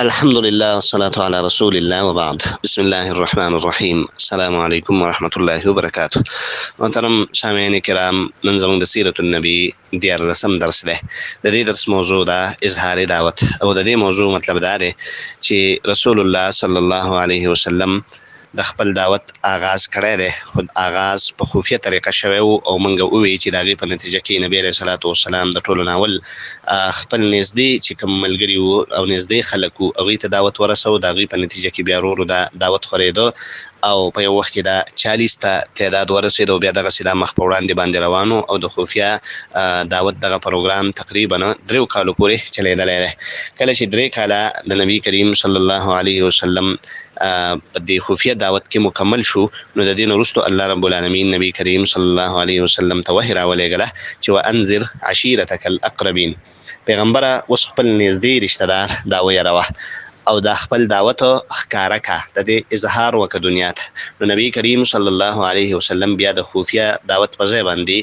الحمد لله والصلاة على رسول الله وبعد بسم الله الرحمن الرحيم السلام عليكم ورحمة الله وبركاته. محترم سامعین کرام، نن زموږ د سیرت النبی دیارلسم درس ده. د دې درس موضوع ده اظهار دعوت، او د دې موضوع مطلب دا دی چې رسول الله صلی الله علیه وسلم د خپل دعوت آغاز کړی دی، خو آغاز په خفیه طریقه شوی او موږ ووایو چې د هغې په نتیجه کې نبی علیه صلات وسلام د ټولو ناول خپل نږدې چې کوم ملګري وو او نږدې خلک وو هغوی ته دعوت ورسو، د هغوی په نتیجه کې بیا ورو دا دعوت خورېده او په یو وخت کې دا 40 ته تعداد ورسېد او بیا دغسې دا مخ په وړاندې باندې روانو او د خفیه دعوت دغه پروګرام تقریبا 3 کالو پورې چلیدلی دی. کله چې 3 کاله د نبي کریم صلی الله علیه وسلم په دې خفیه دعوت کې مکمل شو، نو د دې نه وروستو الله رب العالمین نبی کریم صلی الله علیه وسلم ته وحی راولېږله چې وانذر عشیرتک الاقربین، پیغمبره اوس خپل نږدې رشته دار دا ویروه او دا خپل دعوت ښکاره که، د دې اظهار وکړه دنیا ته. نو نبی کریم صلی الله علیه وسلم بیا د خفیه دعوت په ځای باندې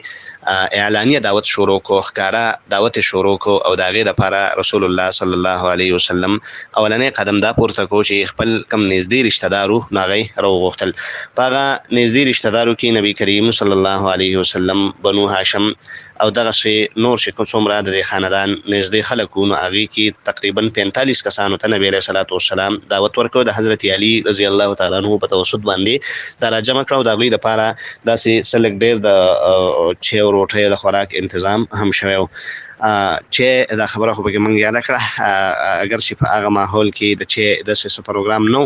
اعلانیه دعوت شروع کړو، ښکاره دعوت شروع کړو او د هغې دپاره رسول الله صلی الله علیه وسلم اولنی قدم دا پورته کړو چې خپل کم نږدې رشته دار وو نو هغه یې راوغوښتل. په هغه نږدې رشته دارو کې نبی کریم صلی الله علیه وسلم بنو هاشم او دغسې نور چې کوم څومره د دې خاندان نږدې خلک وو نو هغې کې تقریبا 45 کسانو ته نبی علیه صلات وسلام دعوت ورکړو، د حضرت علي رضی الله تعالی عنه په توسط باندې دا راجمع کړه او د هغوی دپاره داسې څه لږ ډېر د چای او روټۍ د خوراک انتظام هم شوی و. چې دا خبره خو پکې موږ یاده کړه، اگر چې په هغه ماحول کې د چای داسې څه پروګرام نه،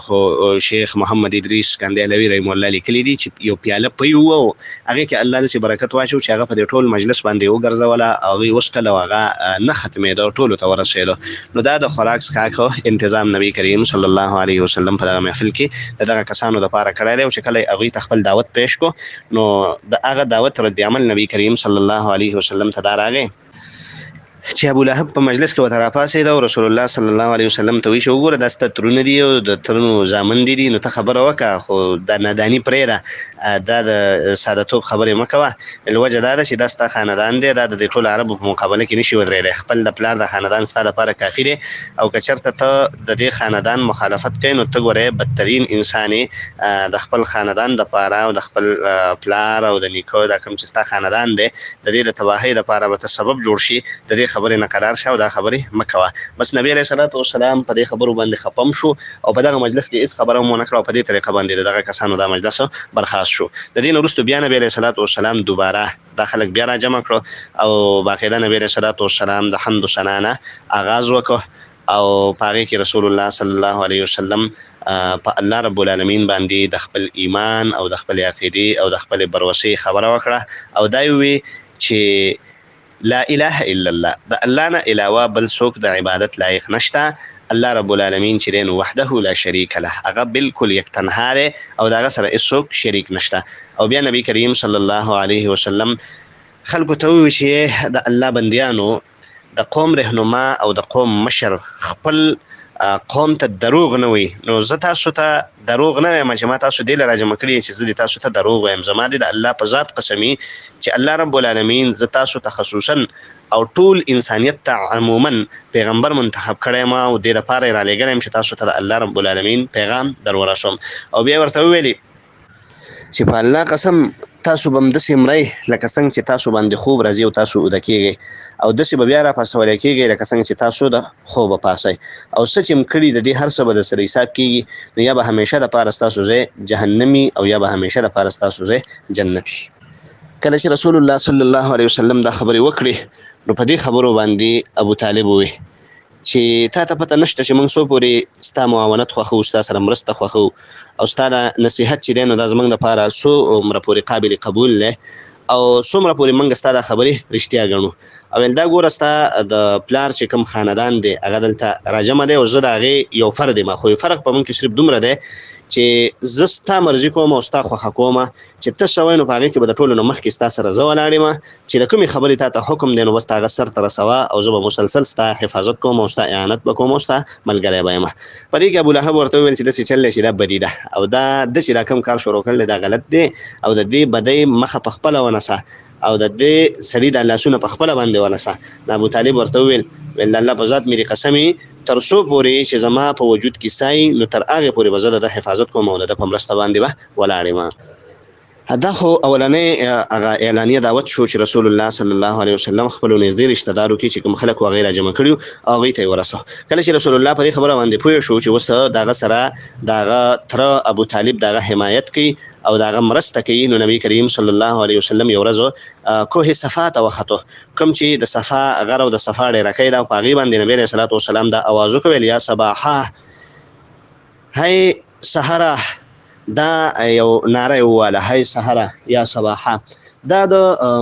خو شیخ محمد ادریس کندهلوي رحمه الله لیکلي دي چې یو پیاله پی و او هغې کې الله داسې برکت واچو چې هغه په دې ټول مجلس باندې وګرځوله او هغوی وڅښله او هغه نه ختمېده، ټولو ته ورسېدو. نو دا د خوراک څښاک انتظام نبی کریم صلی الله علیه وسلم په دغه محفل کې د دغه کسانو دپاره کړی دی او چې کله یې هغوی ته خپل دعوت پیش کړو نو د هغه دعوت رد عمل نبی کریم صلی الله علیه وسلم ته دا راغی چې ابو لهب په مجلس کې ورته راپاڅېده او رسول الله صلی الله علیه وسلم ته وایي چې وګوره دا ستا ترونه دي او د ترونو زامن دي نو ته خبره وکړه، خو دا ناداني پرېږده، دا د سادهتوب خبرې مه کوه. وجه دا ده چې دا ستا خاندان دی، دا د دې ټولو عربو په مقابله کې نشي ودرېدی، خپل د پلار د خاندان ستا دپاره کافي دی او که چېرته ته د دې خاندان مخالفت کوې نو ته ګورې بدترین انسان یې، د خپل خاندان دپاره او د خپل پلار او د نیکه دا کوم چې ستا خاندان دی د دې د تباهۍ دپاره به ته سبب جوړ شي، د دې خبرې نه قرار شه او دا خبرې مه کوه. بس نبی علیه صلات وسلام په دې خبرو باندې خپم شو او په دغه مجلس کې هېڅ خبره هم ونه کړه او په دې طریقه باندې د دغه کسانو دا مجلس برخاست شو. د دې نه وروستو بیا نبی علیه صلات وسلام دوباره دا خلک بیا راجمع کړو او باقاعده نبی علیه صلات وسلام د حمد و ثنا نه آغاز وکړو او په هغې کې رسول الله صلی الله علیه وسلم په الله رب العالمین باندې د خپل ایمان او د خپل عقیدې او د خپل بروسې خبره وکړه او دا یې ووی چې لا اله الا الله، د الله نه علاوه بل څوک د عبادت لایق نشته، الله رب العالمین چې دی نو وحده لا شریک له، هغه بالکل یک تنها دی او د هغه سره هېڅوک شریک نشته. او بیا نبی کریم صلی الله علیه وسلم خلکو ته ووایي چې د الله بندیانو د قوم رهنما او د قوم مشر خپل قوم ته دروغ نه وي، نو زه تاسو ته دروغ نه وایم چې ما تاسو دې له راجمع کړي چې زه دې تاسو ته دروغ وایم، زما دې د الله په ذات قسمي چې الله رب العالمین زه تاسو ته خصوصا او ټول انسانیت ته عموما پیغمبر منتخب کړی ما او دې دپاره یې رالیږلی یم چې تاسو ته د الله رب العالمین پیغام در ورسوم. او بیا ورته وویلي چې په الله قسم تاسو به همداسې مرئ لکه څنګه چې تاسو باندې خوب راځي او تاسو اوده کېږئ او داسې به بیا راپاڅولی کېږئ لکه څنګه چې تاسو د خوبه پاڅئ او څه چې م کړي د دې هر څه به در سره حساب کېږي، نو یا به همیشه دپاره ستاسو ځای جهنمي او یا به همیشه دپاره ستاسو ځای جنتي. کله چې رسول الله صلی الله علیه وسلم دا خبرې وکړې نو په دې خبرو باندې ابو طالب ووی چې تا ته پته نشته چې موږ څو پورې ستا معاونت خوښو، ستا سره مرسته خوښو او ستا د نصیحت چې دی نو دا زموږ دپاره څومره پورې قابل قبول دی او څومره پورې موږ ستا دا خبرې رښتیا ګڼو. او دا ګوره ستا د پلار چې کوم خاندان دی هغه دلته راجمع دی او زه د هغې یو فرد یم، خو فرق په موږ کې صرف دومره دی چې زه ستا مرضي کوم او ستا خوښه کوم چې ته څه وایې نو په هغې کې به د ټولو نه مخکې ستا سره زه ولاړ یم چې د کومې خبرې تا ته حکم دی نو بس ته هغه سر ته رسوه او زه به مسلسل ستا حفاظت کوم او ستا اعانت به کوم او ستا ملګری به یم. په دې کې ابولهب ورته وویل چې داسې چل دی چې دا بدي ده او دا داسې دا کوم کار شروع کړل دا غلط دی او د دې بدۍ مخه په خپله ونیسه او د دې سړي د لاسونه په خپله باندې ونیسه. نو ابو طالب ورته وویل ویل الله په ذات مې قسمي تر څو پورې چې زما په وجود کې سای نو تر هغه پورې به زه د حفاظت کوم او د په مرسته باندې به ولاړ یم. دا خو اولنۍ هغه اعلانیه دعوت شو چې رسول الله صلی الله علیه وسلم خپل نږدې رشتہ دارو کې چې کوم خلک وغیره جمع کړیو هغوی ته یې ورسو. کله چې رسول الله په دې خبره باندې پوه شو چې اوس دغه سره دغه تره ابو طالب دغه حمایت کوي او دغه مرسته کوي، نو نبی کریم صلی الله علیه وسلم یو ورځ کوه صفا ته وختو، کوم چې د صفا غر او د صفا ډیرکۍ ده، په هغې باندې نبی علیه صلات وسلام دا آواز وکړ یا صباحه، هی سحره، دا یو ناره یې وواله، هی سحره یا صباحه. دا د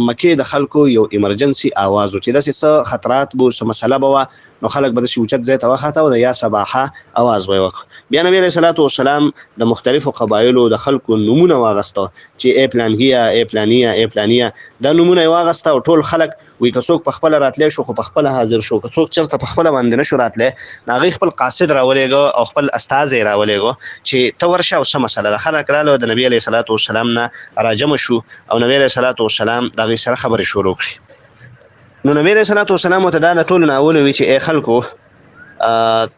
مکې د خلکو یو ایمرجنسي آواز و چې داسې څه خطرات به څه مسله به وه نو خلک به داسې اوچت ځای ته وخته او د یا صباحه آواز به یې وکړو. بیا نبي علیه صلات وسلام د مختلفو قبایلو د خلکو نومونه واغسته چې ای پلانګیه ای پلانیه ای پلانیه، دا نومونه یې واغسته او ټول خلک وایي که څوک په خپله راتلی شو خو په خپله حاضر شو، که څوک چېرته په خپله باندې نه شو راتلی نو هغوی خپل قاصد راولېږه او خپل استازی یې راولېږه چې ته ورشه او څه مسله ده. خلک راله د نبي علیه صلات وسلام نه راجمع شو او نبي علیه صلات وسلام د هغوی سره خبرې شروع کړي. نو نبی علیه صلات وسلام ورته دا د ټولو نه اول ووایي چې ای خلکو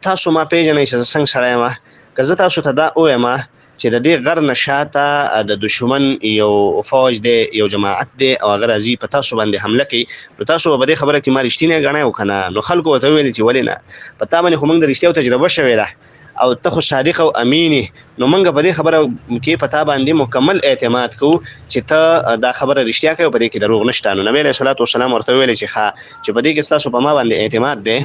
تاسو ما پیژنئ چې زه څنګه سړی یم، که زه تاسو ته دا ووایم چې د دې غر نه شاته د دشمن یو فوج دی، یو جماعت دی او هغه راځي په تاسو باندې حمله کوي، نو تاسو به په دې خبره کې ما رښتینی ګڼئ او که نه؟ نو خلکو ورته وویل چې ولې نه، په تا باندې خو موږ د رښتیاو تجربه شوې ده او ته خو صادق او امین نو موږ په دې خبره کې په تا باندې مکمل اعتماد کوو چې ته دا خبره رښتیا کوي او په دې کې دروغ نشته. نو نبی علیه صلات وسلام ورته وویل چې ښه چې په دې کې ستاسو په ما باندې اعتماد دی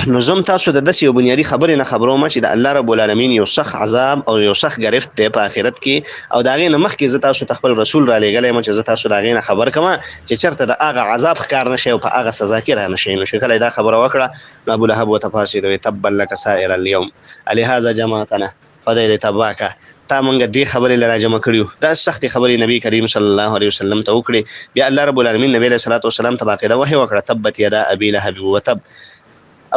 نو زم تاسو د داسې یو بنیادي خبرې نه خبروم چې د الله رب العالمین یو سخت عذاب او یو سخت گرفت دی په آخرت کې، او د هغې نه مخکې زه تاسو ته خپل رسول رالیږلی یم چې زه تاسو د هغې نه خبر کړم چې چېرته د هغه عذاب ښکار نه شي او په هغه سزا کې را نه شي. نو چې کله یې دا خبره وکړه نو ابولهب ورته پاڅېد ویې تبا لک سائر اليوم الهذا جماعتنا، خدای دې تباه که تا موږ دې خبرې له راجمع کړي. دا سختې خبرې نبي کریم صلی الله علیه وسلم ته وکړې. بیا الله رب العالمین نبي علیه صلات وسلام ته باقاعده وحی وکړه تبت یدا ابي لهب وتب،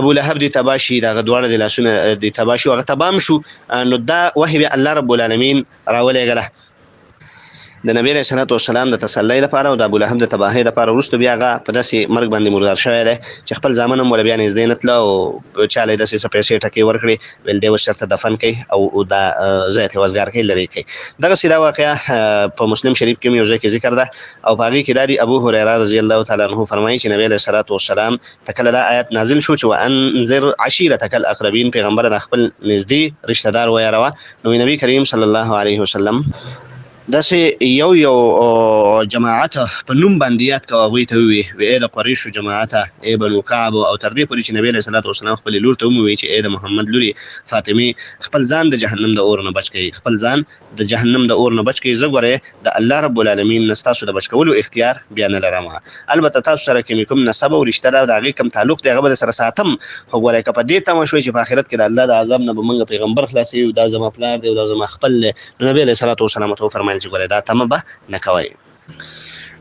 ابو لهب دی تباه شي، د هغه دواړه د لاسونه دی تباه شي او هغه تباه هم شو. نو دا وحی بیا الله رب العالمین راولېږله د نبی علیه صلات وسلام د تسلی لپاره او د ابولهب د تباهۍ لپاره. وروسته بیا هغه په داسې مرګ باندې مردار شوی دی چې خپل زامن هم ورله بیا نږدې نه تله او چا له یې داسې څه پیسې ټکې ورکړې ویل دی اوس چېرته دفن کوي او دا ځای ته وزګار کوي لرې کوي. دغسې دا واقعه په مسلم شریف کې هم یو ځای کې ذکر ده او په هغې کې دا دی ابو هریره رضی الله تعالی عنه فرمایي چې نبی علیه صلات وسلام ته کله دا آیت نازل شو چې وانذر عشیرتک الاقربین، پیغمبره د خپل نږدې رشته دار ویاروه. نو نبی کریم صلی الله علیه وسلم داسې یو جماعت په نوم باندې یاد کوه، هغوی ته ووایي ای د قریشو جماعته، ای بنو کعب، او تر دې پورې چې نبی علیه صلات وسلام خپلې لور ته هم ووایي چې ای د محمد لورې فاطمې خپل ځان د جهنم د اور نه بچ کړئ، خپل ځان د جهنم د اور نه بچ کړئ. زه ګورئ د الله رب العالمین نه ستاسو د بچ کولو اختیار بیا نه لرم، البته تاسو سره چې کوم نسب او رشته ده د هغې کوم تعلق دی هغه به سره ساتم، خو ګورئ که په دې تمه شوئ چې په آخرت کې د الله د عذاب نه به موږ پیغمبر خلاصوي او دا زما پلار دی او دا زما خپل دی، نو نبی علیه صلات وسلام ورته وفرمایل چې ګورئ دا تمه به نه کوئ.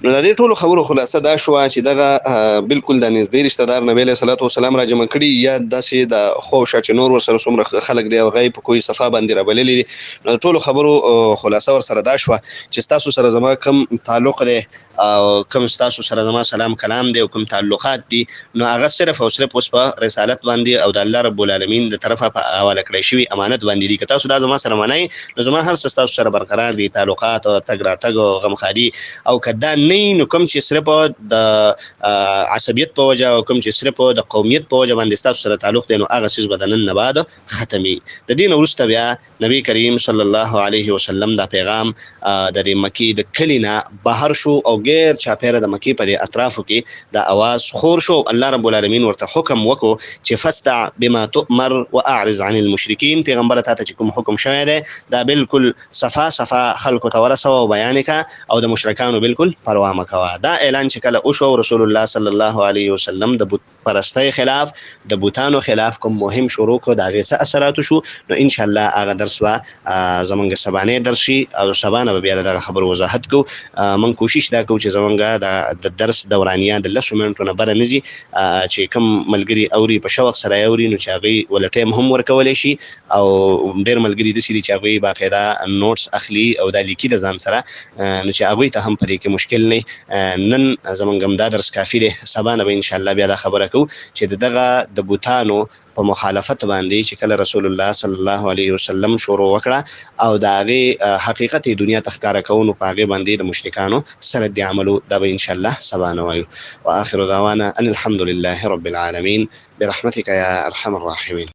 نو د دې ټولو خبرو خلاصه دا شوه چې دغه بالکل د نږدې رشته دار نبی علیه صلات وسلام را جمع کړي یا داسې د خوشه چې نور ورسره څومره خلک دی هغه یې په کوی صفا باندې رابللي دي. نو د ټولو خبرو خلاصه ورسره دا شوه چې ستاسو سره زما کوم تعلق دی او کوم ستاسو سره زما سلام کلام دی او کوم تعلقات دي نو هغه صرف او صرف اوس په رسالت باندې او د الله رب العالمین د طرفه په حواله کړی شوي امانت باندې دي. که تاسو دا زما سره منئ نو زما هر څه ستاسو سره برقرار دي، تعلقات او تګ راتګ او غمخادي، او که دا نه نو کوم چې صرف د عصبیت په وجه او کوم چې صرف د قومیت په وجه باندې ستاسو سره تعلق دی نو هغه څیز به د نن نه بعد ختمي. د دې نه وروسته بیا نبی کریم صلی الله علیه وسلم دا پیغام د دې مکې د کلي نه بهر شو او غیر چاپیره د مکې په دې اطرافو کې د اواز خور شو. الله رب العالمین ورته حکم وکړو چې فاستع بما تؤمر واعرض عن المشرکین، پیغمبر ته چې کوم حکم شوی دی دا بالکل صفا صفا خلکو ته ورسوه او بیان کړه او د مشرکانو بالکل پروا مه کوه. دا اعلان چې کله وشو رسول الله صلی الله علیه وسلم د بت پرستۍ خلاف د بوتانو خلاف کوم مهم شروع کړو د هغې څه اثراتو شو نو انشاءالله هغه درس به زمونږ سبانۍ درس شي او سبانه به بیا د دغه خبرو وضاحت کوو. موږ کوشش دا کوو چې زمونږ د درس دورانیه د 10 منټو نه بره نه ځي، چې کوم ملګري اوري په شوق سره یې اوري نو چې هغوی ولې ټایم هم ورکولی شي، او ډېر ملګري داسې دي چې هغوی باقاعده نوټس اخلي او دا لیکي د ځان سره نو چې هغوی ته هم په دې کې مشکل دی نن زمونږ هم دا درس کافي دی سبا نه به انشاءالله بیا دا خبره کوو چې دغه د بوتانو په مخالفت باندې چې کله رسول الله صلی الله علیه وسلم شروع وکړه او د هغې حقیقت یې دنیا ته ښکاره کوو نو په هغې باندې د مشرکانو سره د عملو دا به انشاءالله سبا نه وایو. واخر دعوانا ان الحمد لله رب العالمین برحمتك یا ارحم الراحمین.